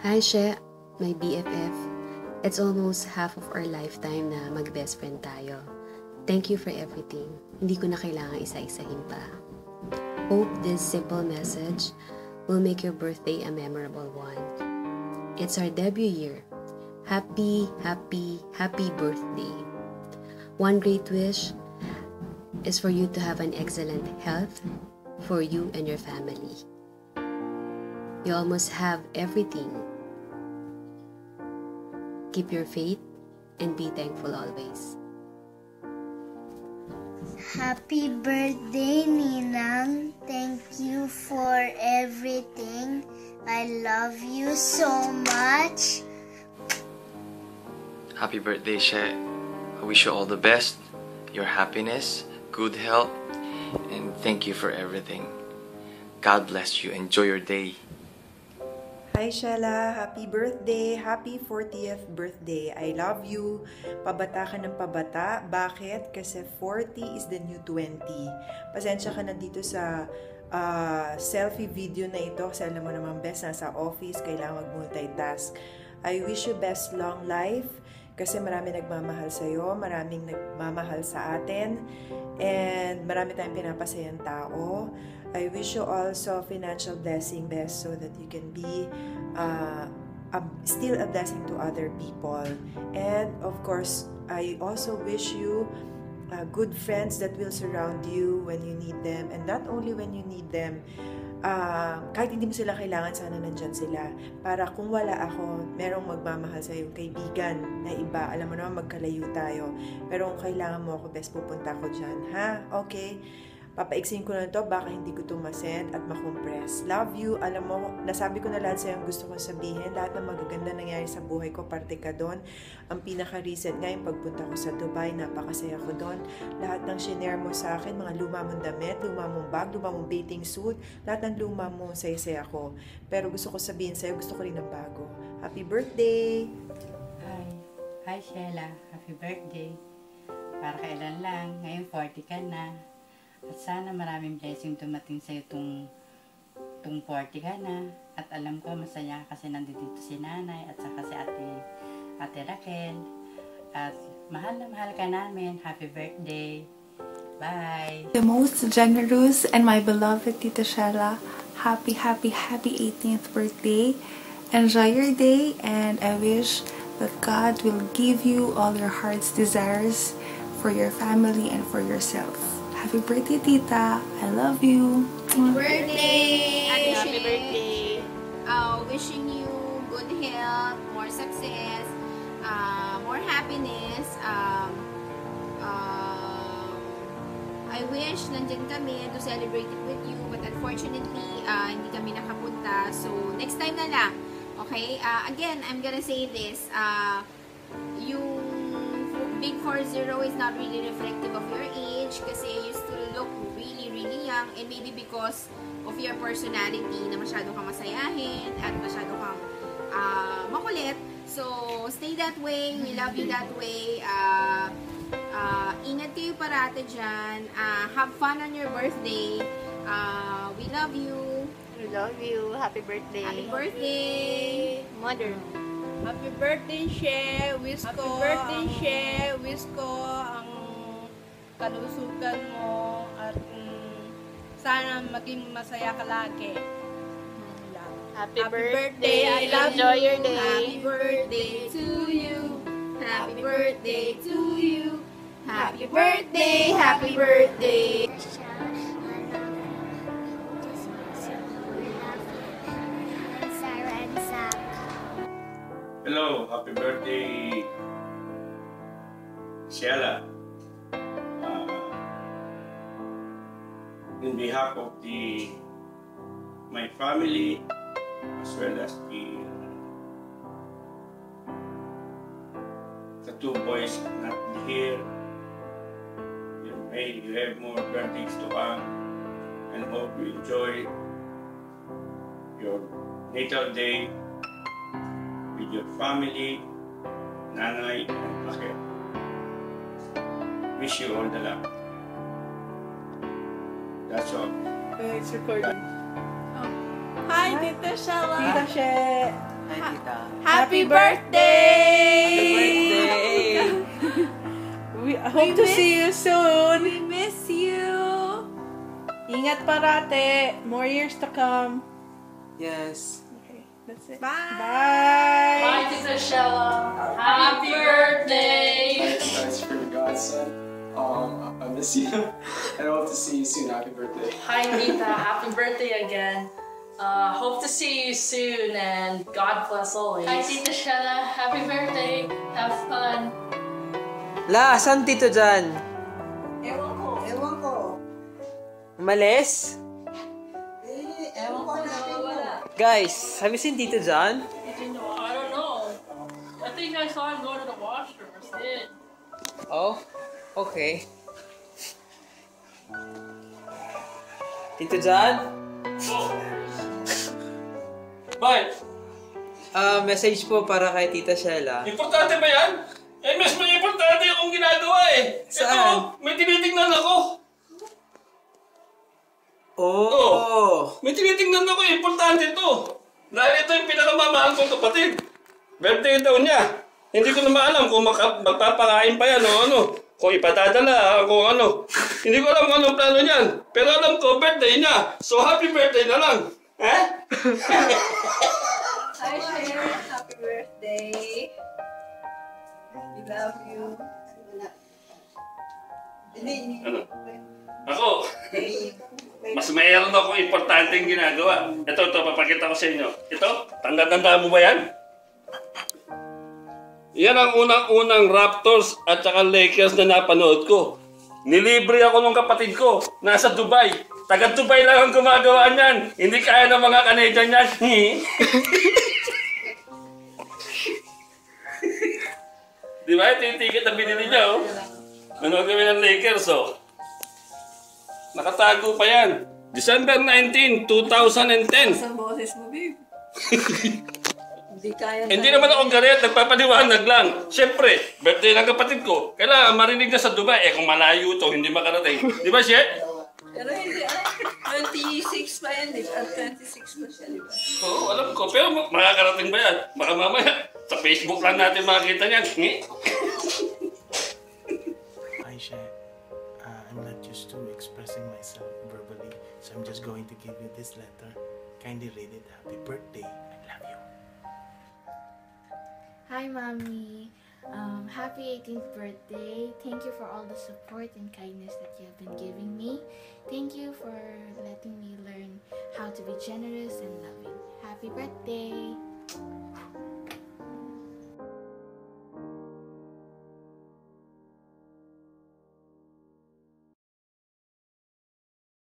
Hi, She, my BFF. It's almost half of our lifetime na mag-best friend tayo. Thank you for everything. Hindi ko na kailangan isa-isahin pa. Hope this simple message will make your birthday a memorable one. It's our debut year. Happy, happy, happy birthday. One great wish is for you to have an excellent health for you and your family. You almost have everything. Keep your faith and be thankful always. Happy birthday, Ninang. Thank you for everything. I love you so much. Happy birthday, She. I wish you all the best, your happiness, good health, and thank you for everything. God bless you. Enjoy your day. Hi Shella, happy birthday, happy 40th birthday. I love you. Pabata ka ng pabata. Bakit? Kasi 40 is the new 20. Pasensya ka na dito sa selfie video na ito kasi alam mo naman best, nasa office, kailangan mag-multitask. I wish you best long life kasi marami nagmamahal sa'yo, maraming nagmamahal sa atin, and marami tayong pinapasayang tao. I wish you also financial blessing, best, so that you can be still a blessing to other people. And of course, I also wish you good friends that will surround you when you need them, and not only when you need them. Kahit hindi mo sila kailangan, sana nandyan sila. Para kung wala ako, merong magmamahal sa yung kaibigan na iba. Alam mo naman, magkalayo tayo. Pero kung kailangan mo ako, best pupunta ako dyan. Ha? Okay? Papaiksin ko na to, baka hindi ko tumasend at makompress. Love you. Alam mo, nasabi ko na lahat sa'yo ang gusto kong sabihin. Lahat ng magaganda nangyari sa buhay ko, parte ka doon. Ang pinaka-recent nga yung pagpunta ko sa Dubai, napakasaya ko doon. Lahat ng shinare mo sa akin, mga luma mong damit, luma mong bag, luma mong bathing suit, lahat ng luma mo, saya-saya ko. Pero gusto ko sabihin sa'yo, gusto ko rin ng bago. Happy birthday! Hi Shella, happy birthday. Para kailan lang, ngayon 40 ka na. At sana maraming blessing dumating sa'yo itong 40 ka na. At alam ko masaya kasi nandito si nanay at saka si ate Raquel. At mahal na mahal ka namin. Happy birthday. Bye. The most generous and my beloved Tita Shella, happy 18th birthday. Enjoy your day, and I wish that God will give you all your heart's desires for your family and for yourself. Happy birthday, Tita. I love you. Happy birthday! Happy birthday! Wishing you good health, more success, more happiness. I wish nandyan kami to celebrate it with you, but unfortunately, hindi kami nakapunta. So, next time na lang. Okay? Again, I'm gonna say this. Yung Big 40 is not really reflective of your age kasi you still look really young, and maybe because of your personality na masyado kang masayahin at masyado kang makulit. So, stay that way. We love you that way. Ingat kayo parate dyan. Have fun on your birthday. We love you. We love you. Happy birthday. Happy birthday. Mother. Happy birthday, She! Wish ko ang kalusugan mo at sana maging masaya ka lagi. Happy birthday. I love you. Enjoy your day. Happy birthday to you. Happy birthday to you. Happy birthday. Happy birthday. Hello, happy birthday, Shella. In behalf of my family, as well as the two boys not here, may you have more birthdays to come, and hope you enjoy your natal day with your family, nanay, and Raquel. Wish you all the luck. That's all. It's recording. Hi, Tita Shella! Tita She! Hi, tita. Happy birthday! We hope to see you soon. We miss you. Ingat parate. More years to come. Yes. Okay, that's it. Bye. Bye. Bye, Tita Shella. Happy birthday. Thanks for your godson. I miss you. I hope to see you soon. Happy birthday. Hi, Nita. Happy birthday again. Hope to see you soon and God bless always. Hi, Tita Shella. Happy birthday. Have fun. La, saan Tito Jan? Ewan ko. Umalis? Ewan ko na. Guys, have you seen Tito Jan? I don't know. I think I saw him go to the washroom or did. Oh, okay. Tito Jan? Bakit? Message po para kay Tita Shella. Importante ba yan? Eh, mas may importante akong ginagawa eh. Saan? Ito, may tinitingnan ako. Oh! May tinitingnan ako eh. Importante ito. Dahil ito yung pinakamamahal kong kapatid. Birthday daw niya. Hindi ko na maalam kung magpapakain pa yan o ano. Kung ipadadala, kung ano. Hindi ko alam kung anong plano niyan. Pero alam ko, birthday niya. So, happy birthday na lang. Eh? Hi, Cher. Happy birthday. We love you. Ano? Ako? Mas mayroon akong importanteng ginagawa. Ito, papakita ko sa inyo. Ito, tanda-tanda mo ba yan? Yan ang unang-unang Raptors at saka Lakers na napanood ko. Nilibre ako ng kapatid ko. Nasa Dubai. Taga Dubai lang ang gumagawa niyan. Hindi kaya ng mga Canadian yan. Di ba? Ito yung ticket na binili niya, oh. Manood kami ng Lakers, oh. Nakatago pa yan. December 19, 2010. Sa boses mo, babe. Hindi kaya. Hindi naman ako galit, nagpapaliwanag lang. Siyempre, birthday ng kapatid ko. Kailangan marinig na sa Dubai. Eh, kung malayo to, hindi makarating. Di ba, Shek? Pero hindi, 26 pa yan, di ba? 26 pa siya, di ba? Oo, alam ko. Pero makakarating ba yan? Baka mamaya, sa Facebook lang natin makikita niyan. Hi, Shek. I'm not used to expressing myself verbally, so I'm just going to give you this letter. Kindly read it. Happy birthday. I love you. Hi, Mommy. Happy 18th birthday. Thank you for all the support and kindness that you have been giving me. Thank you for letting me learn how to be generous and loving. Happy birthday!